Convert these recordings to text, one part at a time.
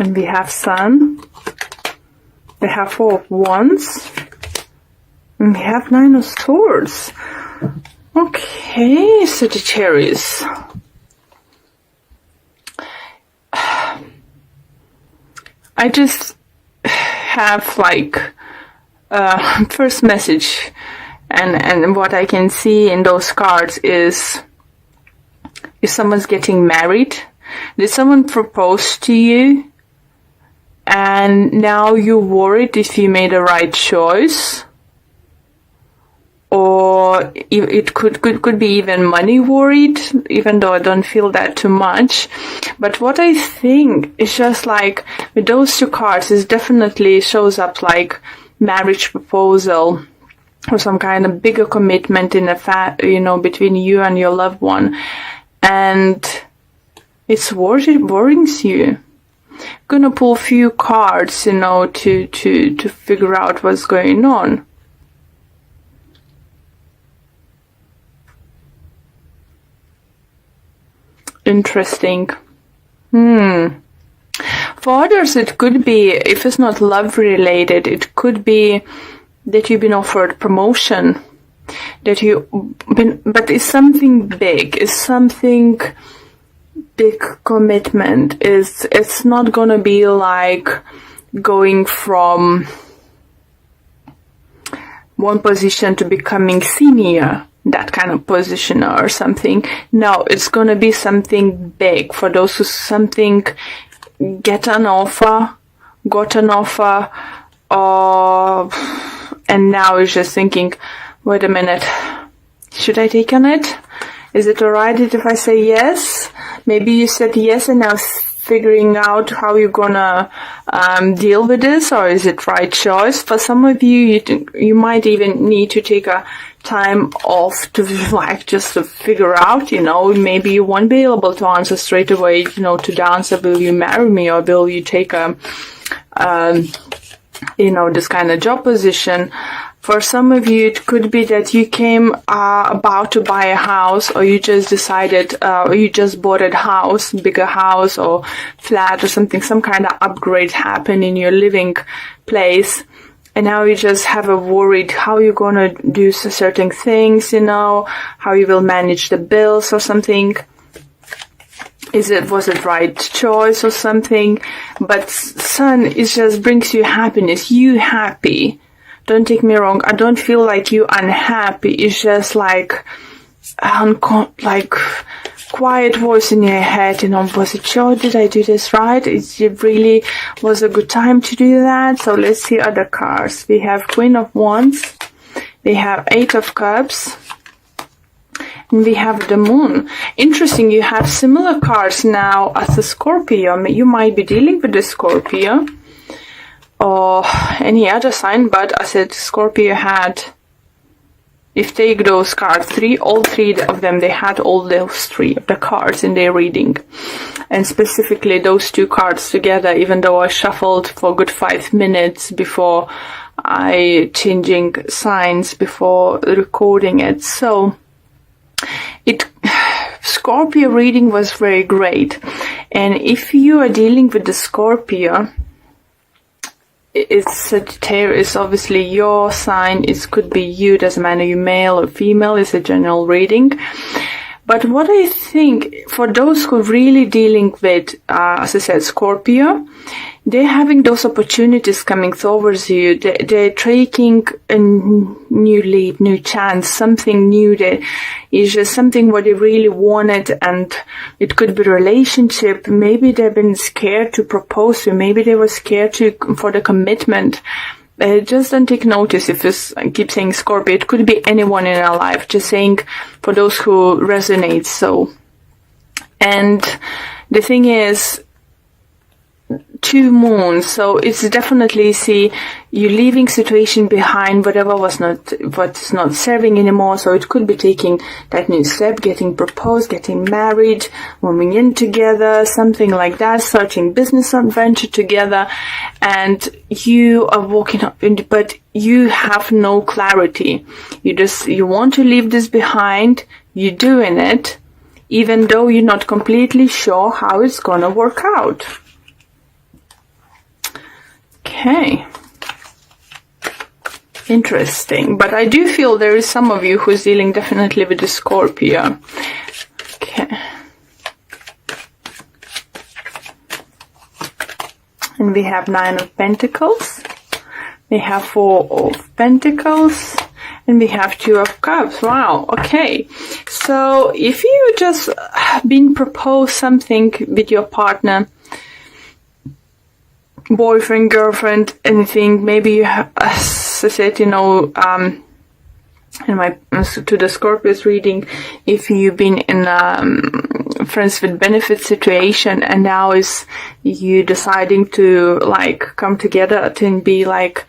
And we have Sun. We have Four of Wands. And we have Nine of Swords. Okay, Sagittarius. I just have like first message, and what I can see in those cards is if someone's getting married. Did someone propose to you and now you're worried if you made the right choice? Or it could be even money worried, even though I don't feel that too much. But what I think is just like with those two cards, it definitely shows up like marriage proposal or some kind of bigger commitment in between you and your loved one, and it's worrying you. Gonna pull a few cards, to figure out what's going on. Interesting. For others, it could be, if it's not love related, it could be that you've been offered promotion, but it's something big, it's something big commitment. It's not gonna be like going from one position to becoming senior, that kind of position or something. No, it's gonna be something big for those who got an offer, and now is just thinking, wait a minute, should I take on it? Is it alright if I say yes? Maybe you said yes and now figuring out how you're gonna deal with this, or is it right choice? For some of you, you might even need to take a time off to just to figure out, maybe you won't be able to answer straight away, to the answer, will you marry me, or will you take this kind of job position. For some of you, it could be that you came about to buy a house, or you just decided, or you just bought a house, bigger house or flat or something, some kind of upgrade happened in your living place. And now you just have a worried how you're going to do certain things, how you will manage the bills or something. Was it right choice or something? But Sun, it just brings you happiness. You happy. Don't take me wrong. I don't feel like you unhappy. It's just like quiet voice in your head, was it sure? Did I do this right? It really was a good time to do that. So let's see other cards. We have Queen of Wands. We have Eight of Cups. And we have the Moon. Interesting, you have similar cards now as a Scorpio. You might be dealing with the Scorpio or any other sign, but I said Scorpio had, if take those cards, all three of them, they had all those three of the cards in their reading. And specifically those two cards together, even though I shuffled for a good 5 minutes before I changing signs before recording it. So Scorpio reading was very great. And if you are dealing with the Scorpio, it's Sagittarius, obviously your sign. It could be you, doesn't matter you male or female, it's a general reading. But what I think, for those who are really dealing with, as I said, Scorpio, they're having those opportunities coming towards you. They're taking a new leap, new chance, something new that is just something what they really wanted. And it could be a relationship. Maybe they've been scared to propose to, maybe they were scared for the commitment. Just don't take notice if I keep saying Scorpio. It could be anyone in our life. Just saying for those who resonate. So, and the thing is, 2 moons, so it's definitely, see, you're leaving situation behind, what's not serving anymore. So it could be taking that new step, getting proposed, getting married, moving in together, something like that, starting business adventure together, and you are walking up but you have no clarity. You want to leave this behind, you're doing it, even though you're not completely sure how it's gonna work out. Okay. Interesting. But I do feel there is some of you who's dealing definitely with the Scorpio. Okay. And we have 9 of Pentacles. We have 4 of Pentacles. And we have 2 of Cups. Wow. Okay. So if you just been proposed something with your partner, boyfriend, girlfriend, anything, maybe you have, as I said, you know, in my to the Scorpios reading, if you've been in friends with benefit situation and now is you deciding to like come together to be like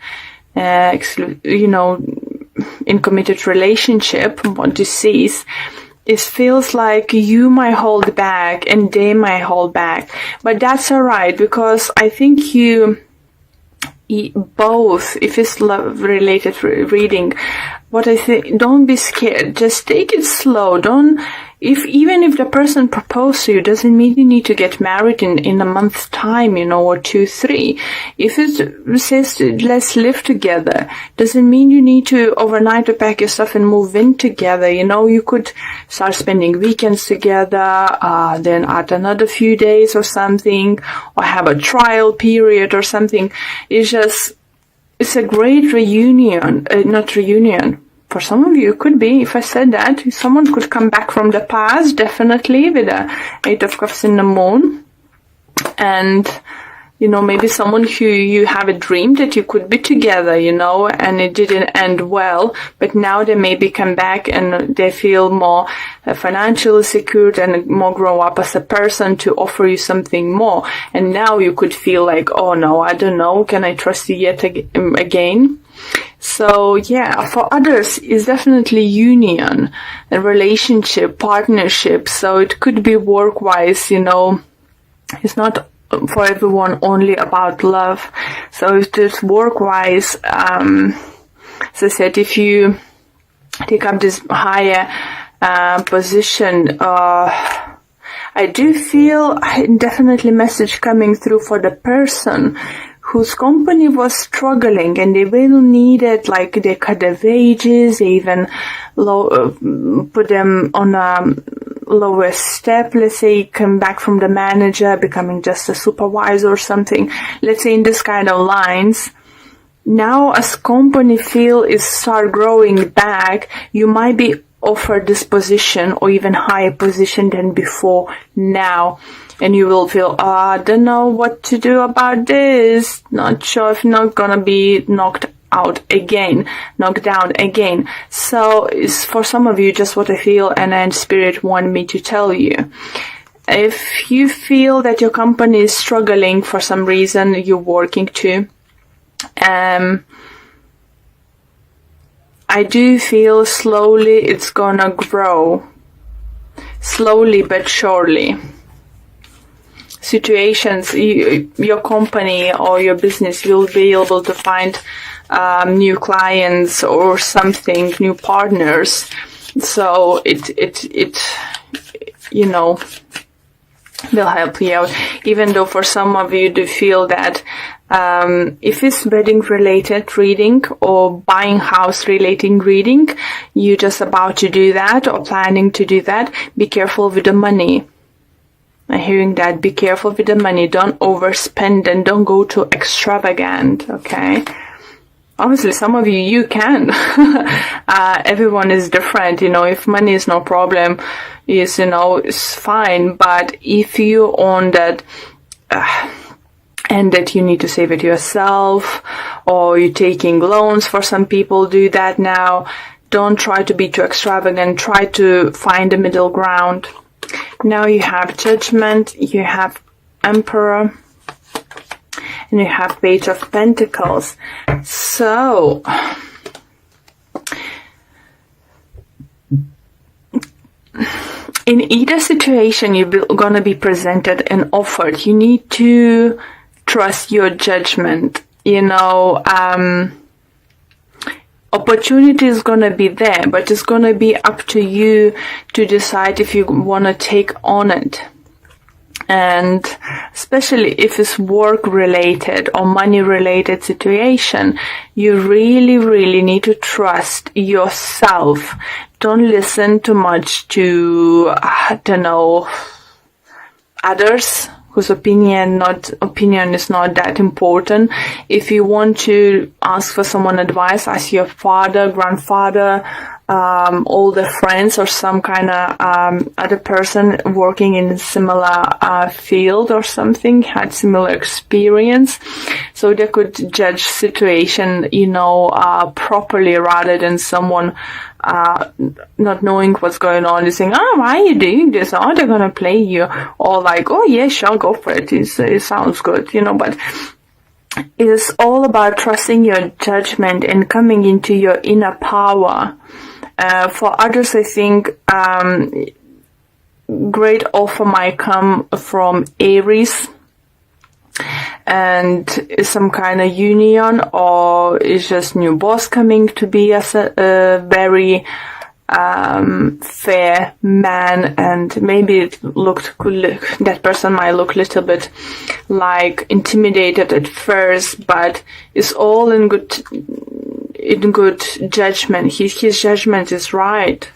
you know, in committed relationship, what this is, it feels like you might hold back and they might hold back, but that's alright, because I think you both, if it's love related reading, what I think, don't be scared, just take it slow. Don't, even if the person proposed to you, doesn't mean you need to get married in a month's time, you know, or 2, 3. If it says let's live together, doesn't mean you need to overnight pack your stuff and move in together. You know, you could start spending weekends together, then add another few days or something, or have a trial period or something. It's a great reunion, not reunion. For some of you, it could be, if I said that, someone could come back from the past, definitely, with a 8 of Cups in the Moon. And, you know, maybe someone who you have a dream that you could be together, you know, and it didn't end well, but now they maybe come back and they feel more financially secured and more grow up as a person to offer you something more. And now you could feel like, oh no, I don't know, can I trust you yet again? So yeah, for others, it's definitely union, a relationship, partnership. So it could be work-wise, you know, it's not for everyone only about love. So if it's work-wise, as I said, if you take up this higher position, I do feel definitely message coming through for the person whose company was struggling and they really needed, like, they cut their wages, they even put them on a lower step, let's say, come back from the manager, becoming just a supervisor or something, let's say in this kind of lines. Now as company feel is start growing back, you might be offered this position or even higher position than before now. And you will feel, I don't know what to do about this. Not sure if not gonna be knocked down again. So it's for some of you just what I feel, and then Spirit want me to tell you. If you feel that your company is struggling for some reason, you're working to, I do feel slowly it's gonna grow. Slowly but surely. Situations, your company or your business will be able to find new clients or something, new partners. So it you know, will help you out. Even though for some of you do feel that if it's wedding related reading or buying house relating reading, you're just about to do that or planning to do that, be careful with the money. I'm hearing that, be careful with the money, don't overspend and don't go too extravagant, okay? Obviously, some of you can. Everyone is different, you know, if money is no problem, is, you know, it's fine, but if you own that, and that you need to save it yourself, or you're taking loans, for some people do that now, don't try to be too extravagant, try to find a middle ground. Now you have Judgment, you have Emperor, and you have Page of Pentacles. So, in either situation you're going to be presented and offered, you need to trust your judgment. You know, opportunity is going to be there, but it's going to be up to you to decide if you want to take on it. And especially if it's work related or money related situation, you really, really need to trust yourself. Don't listen too much to, others whose opinion is not that important. If you want to ask for someone advice, ask your father, grandfather, older friends, or some kind of other person working in a similar field or something, had similar experience, so they could judge situation, properly, rather than someone not knowing what's going on, and saying, "Oh, why are you doing this? Oh, they're gonna play you," or like, "Oh yeah, sure, go for it. It sounds good," But it is all about trusting your judgment and coming into your inner power. For others, I think great offer might come from Aries, and some kind of union, or is just new boss coming to be as a very fair man, and maybe that person might look a little bit like intimidated at first, but it's all in good judgment. His judgment is right.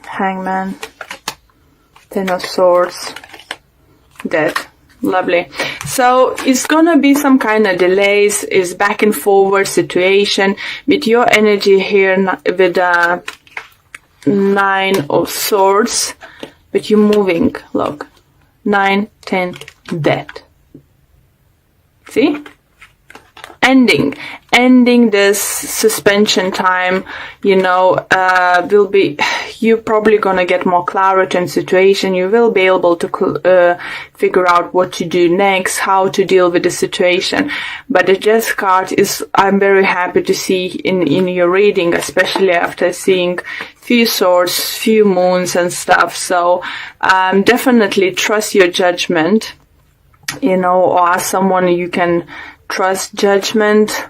Hangman, Ten of Swords, Death. Lovely. So it's gonna be some kind of delays, is back and forward situation with your energy here with the 9 of Swords, but you're moving. Look, 9, 10, Death. See? Ending this suspension time, you're probably gonna get more clarity in situation. You will be able to figure out what to do next, how to deal with the situation. But the Death card is, I'm very happy to see in your reading, especially after seeing few swords, few moons and stuff. So definitely trust your judgment, or ask someone you can trust judgment.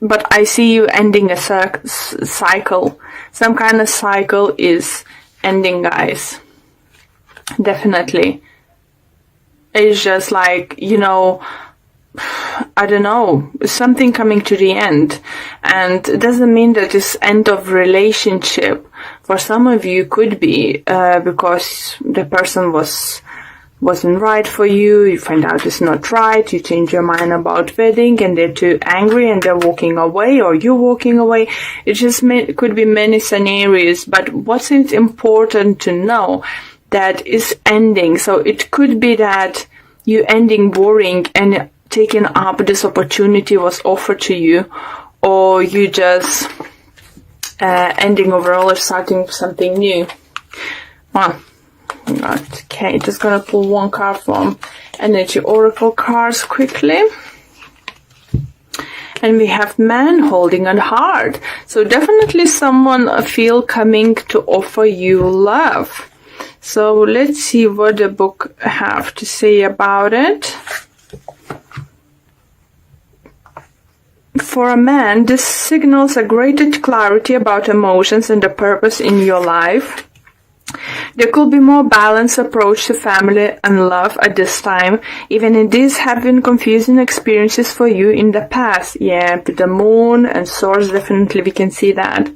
But I see you ending a cycle. Some kind of cycle is ending, guys. Definitely. It's just like, I don't know, something coming to the end. And it doesn't mean that it's end of relationship. For some of you, could be because the person wasn't right for you, you find out it's not right, you change your mind about wedding, and they're too angry and they're walking away, or you're walking away. It just could be many scenarios, but what's important to know, that is ending. So it could be that you ending boring and taking up this opportunity was offered to you, or you just ending overall or starting something new. Wow. Okay, just gonna pull one card from Energy Oracle cards quickly. And we have Man holding a heart. So definitely someone feel coming to offer you love. So let's see what the book have to say about it. For a man, this signals a greater clarity about emotions and the purpose in your life. There could be more balanced approach to family and love at this time, even if these have been confusing experiences for you in the past. Yeah, with the Moon and Swords, definitely we can see that.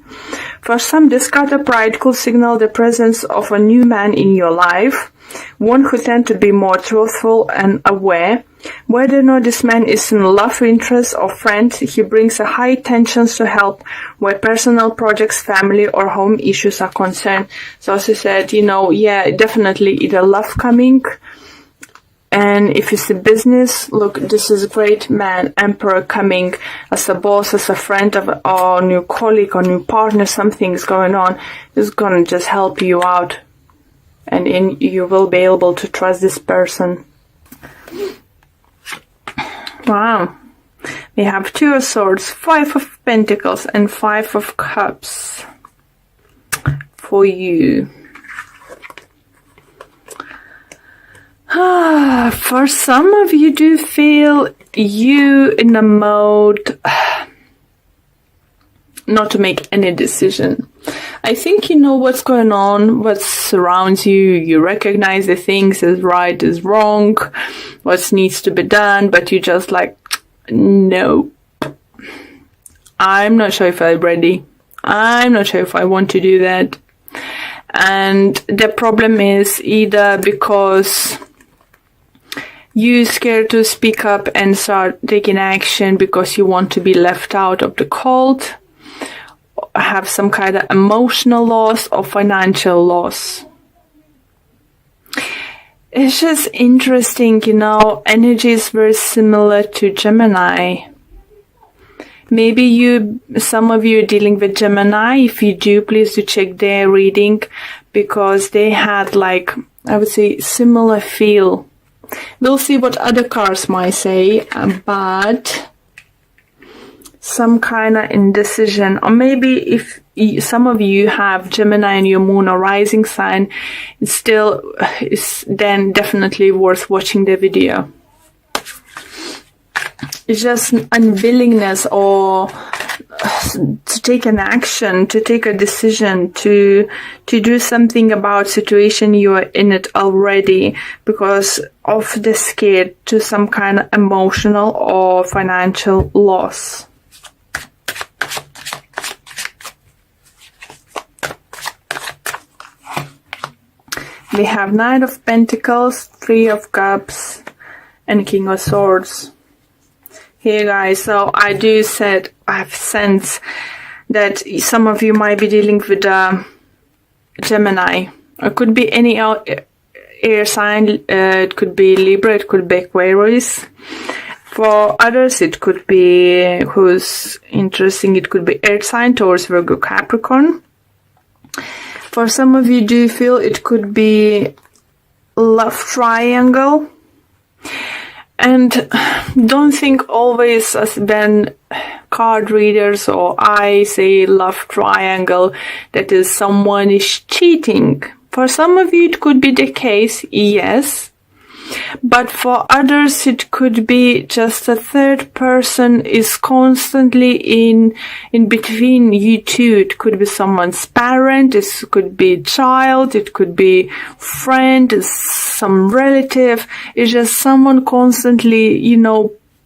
For some, this card of Pride could signal the presence of a new man in your life, one who tends to be more truthful and aware. Whether or not this man is in love, interest, or friend, he brings a high tensions to help where personal projects, family, or home issues are concerned. So as I said, yeah, definitely either love coming, and if it's a business, look, this is a great man, Emperor coming as a boss, as a friend, or new colleague, or new partner, something's going on. It's gonna just help you out, and you will be able to trust this person. Wow. We have 2 of Swords, 5 of Pentacles, and 5 of Cups for you. For some of you do feel you in a mode not to make any decision. I think you know what's going on, what surrounds you. You recognize the things as right, as wrong, what needs to be done, but you just like, no, I'm not sure if I'm ready. I'm not sure if I want to do that. And the problem is either because you're scared to speak up and start taking action because you want to be left out of the cold, have some kind of emotional loss or financial loss. It's just interesting, energy is very similar to Gemini. Maybe some of you are dealing with Gemini. If you do, please do check their reading, because they had I would say, similar feel. We'll see what other cards might say, but some kind of indecision. Or maybe if some of you have Gemini in your moon or rising sign, it's then definitely worth watching the video. It's just unwillingness or to take an action, to take a decision, to do something about situation you are in it already because of the scare to some kind of emotional or financial loss. We have Knight of Pentacles, Three of Cups, and King of Swords. Here guys, so I have sense that some of you might be dealing with Gemini. It could be any air sign, it could be Libra, it could be Aquarius. For others, it could be, who's interesting, it could be earth sign, Taurus, Virgo, Capricorn. For some of you do feel it could be love triangle. And don't think always as when card readers or I say love triangle that is someone is cheating. For some of you it could be the case, yes. But for others it could be just a third person is constantly in between you two. It could be someone's parent, it could be child, it could be friend, some relative. It's just someone constantly,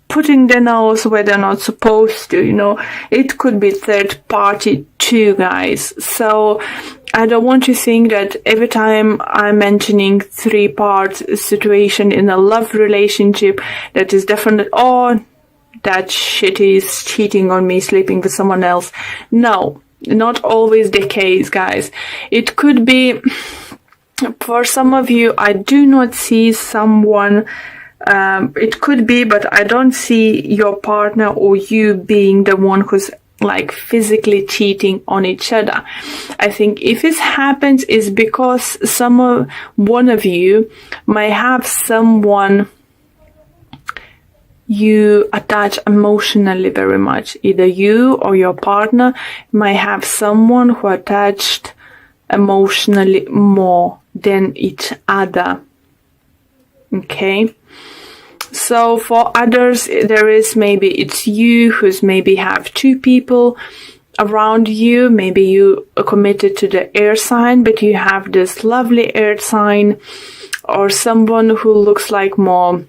putting their nose where they're not supposed to, It could be third party too, guys. So I don't want to think that every time I'm mentioning three-part situation in a love relationship, that is definitely, that shit is cheating on me, sleeping with someone else. No, not always the case, guys. It could be, for some of you, I do not see someone, it could be, but I don't see your partner or you being the one who's physically cheating on each other. I think if it happens is because one of you might have someone you attach emotionally very much. Either you or your partner might have someone who attached emotionally more than each other. Okay? So for others, there is maybe it's you who's maybe have two people around you. Maybe you are committed to the air sign, but you have this lovely earth sign, or someone who looks like more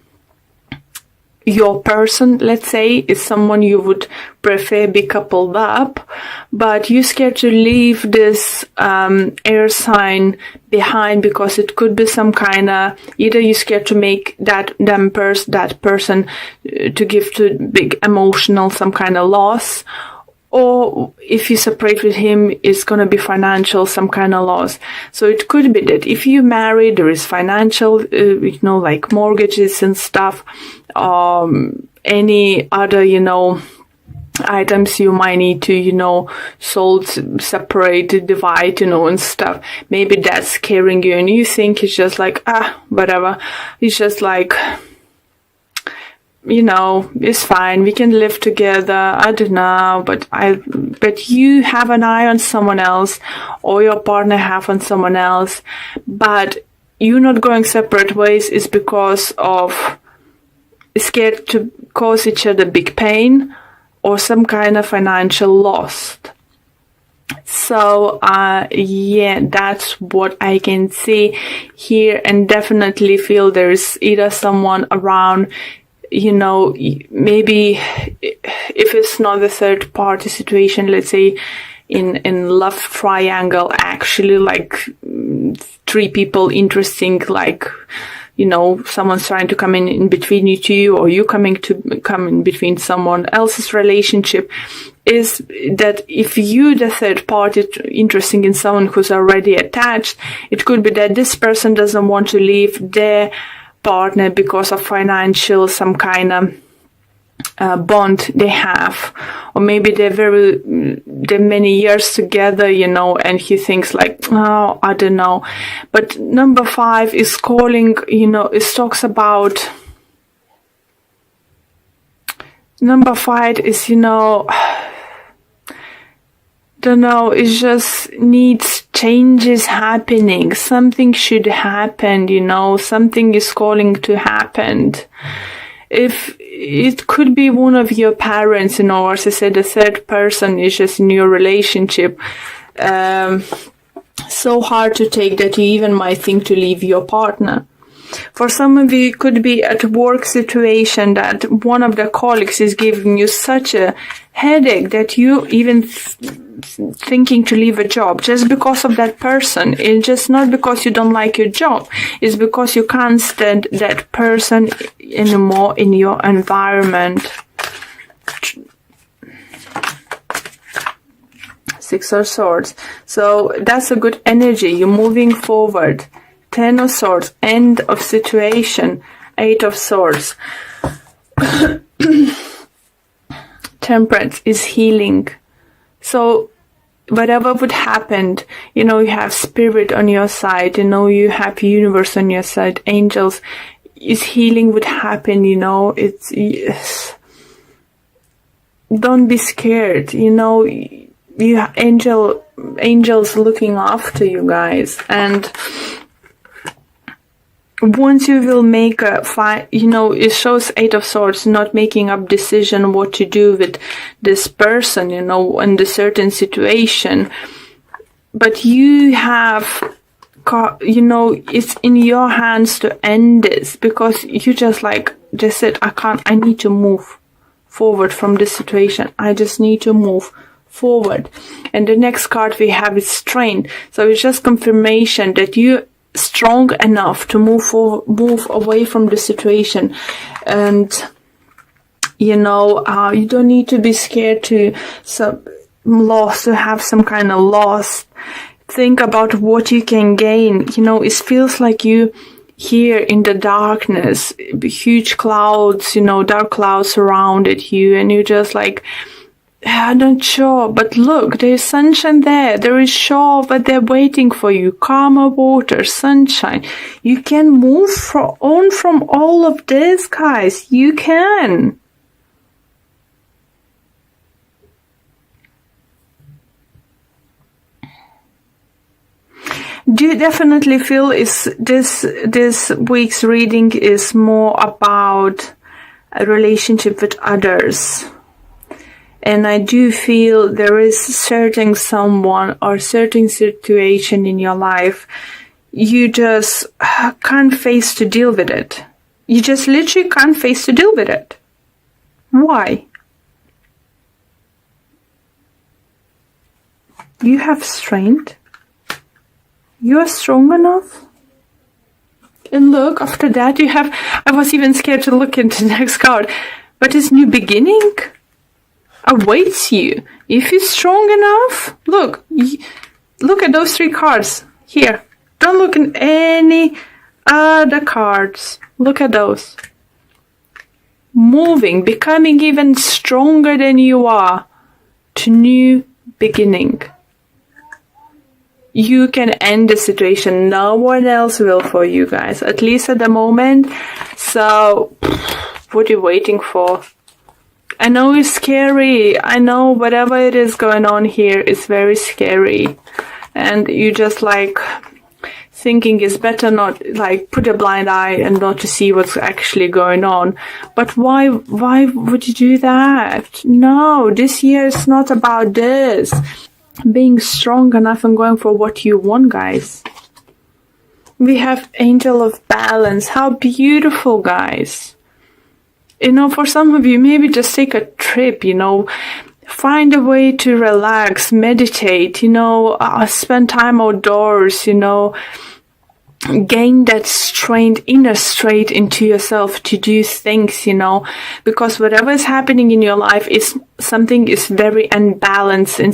your person, let's say, is someone you would prefer be coupled up, but you're scared to leave this air sign behind because it could be some kind of, either you're scared to make that person to give to big emotional some kind of loss, or if you separate with him, it's going to be financial, some kind of loss. So it could be that if you marry, there is financial, like mortgages and stuff, any other, items you might need to, sold, separate, divide, and stuff. Maybe that's scaring you and you think it's just whatever. It's just it's fine. We can live together. I don't know, but you have an eye on someone else, or your partner have on someone else. But you not going separate ways is because of scared to cause each other big pain or some kind of financial loss. So yeah, that's what I can see here, and definitely feel there's either someone around, maybe if it's not the third party situation, let's say in love triangle, actually like 3 people interesting, like someone's trying to come in between you two, or you come in between someone else's relationship, is that if you, the third party, interesting in someone who's already attached, it could be that this person doesn't want to leave their partner because of financial, some kind of bond they have, or maybe they're many years together, and he thinks like, oh, I don't know. But number 5 is calling, it talks about, number 5 is, don't know, it just needs changes happening. Something should happen, something is calling to happen. If it could be one of your parents, as I said, the third person is just in your relationship. So hard to take that you even might think to leave your partner. For some of you, it could be at a work situation that one of the colleagues is giving you such a headache that you even thinking to leave a job just because of that person. It's just not because you don't like your job. It's because you can't stand that person anymore in your environment. 6 of Swords. So that's a good energy. You're moving forward. 10 of Swords. End of situation. 8 of Swords. Temperance is healing. So whatever would happen, you have spirit on your side, you have universe on your side, angels, is healing would happen, it's, yes. Don't be scared, you have angels looking after you guys, and once you will make a fight, it shows 8 of Swords, not making up decision what to do with this person, in the certain situation. But you have, it's in your hands to end this, because you just said, I need to move forward from this situation. I just need to move forward. And the next card we have is Strength. So it's just confirmation that you strong enough to move away from the situation, and you don't need to be scared to have some kind of loss. Think about what you can gain. It feels like you here in the darkness, huge clouds, dark clouds surrounded you, and you're just like, I'm not sure, but look, there's sunshine there. There is shore, but they're waiting for you. Calmer water, sunshine. You can move on from all of this, guys. You can. Do you definitely feel this week's reading is more about a relationship with others? And I do feel there is certain someone or certain situation in your life you just can't face to deal with it. You just literally can't face to deal with it. Why? You have strength. You are strong enough. And look, after that you have, I was even scared to look into the next card, but it's new beginning awaits you. If you're strong enough, look at those 3 cards here. Don't look at any other cards. Look at those. Moving, becoming even stronger than you are, to new beginning. You can end the situation. No one else will for you guys, at least at the moment. So what are you waiting for? I know it's scary. I know whatever it is going on here is very scary. And you just thinking it's better not, like, put a blind eye and not to see what's actually going on. But why would you do that? No, this year is not about this. Being strong enough and going for what you want, guys. We have Angel of Balance. How beautiful, guys. For some of you, maybe just take a trip, find a way to relax, meditate, spend time outdoors, gain that inner strength into yourself to do things, because whatever is happening in your life is very unbalanced in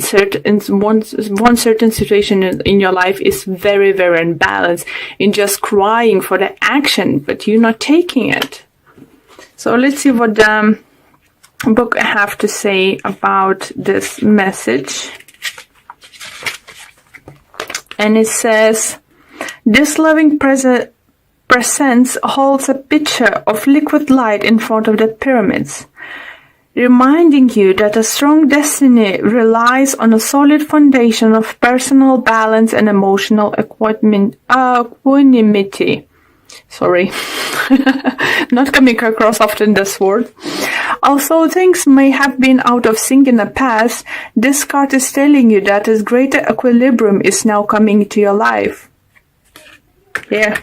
one certain situation in your life is very, very unbalanced in just crying for the action, but you're not taking it. So let's see what the book have to say about this message. And it says, this loving presence holds a pitcher of liquid light in front of the pyramids, reminding you that a strong destiny relies on a solid foundation of personal balance and emotional equanimity. Sorry, not coming across often this word. Although things may have been out of sync in the past, this card is telling you that a greater equilibrium is now coming into your life. Yeah.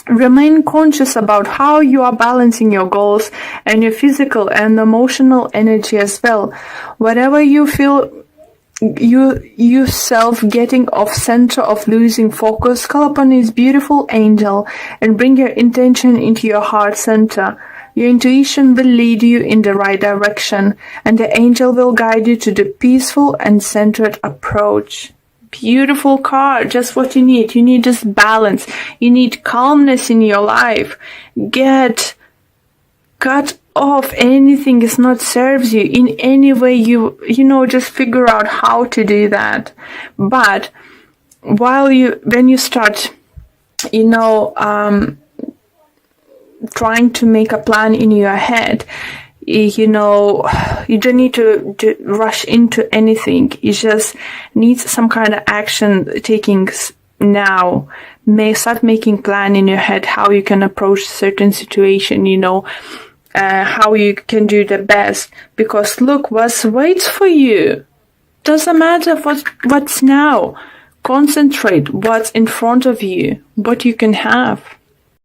Remain conscious about how you are balancing your goals and your physical and emotional energy as well. Whatever you feel yourself getting off center of losing focus, call upon his beautiful angel and bring your intention into your heart center. Your intuition will lead you in the right direction, and the angel will guide you to the peaceful and centered approach. Beautiful card, just what you need. You need this balance. You need calmness in your life. Cut off anything that not serves you in any way. Just figure out how to do that. But when you start, trying to make a plan in your head, you don't need to rush into anything. You just need some kind of action taking now. Start making plan in your head how you can approach certain situation, how you can do the best. Because look, what waits for you. Doesn't matter what's now. Concentrate what's in front of you, what you can have.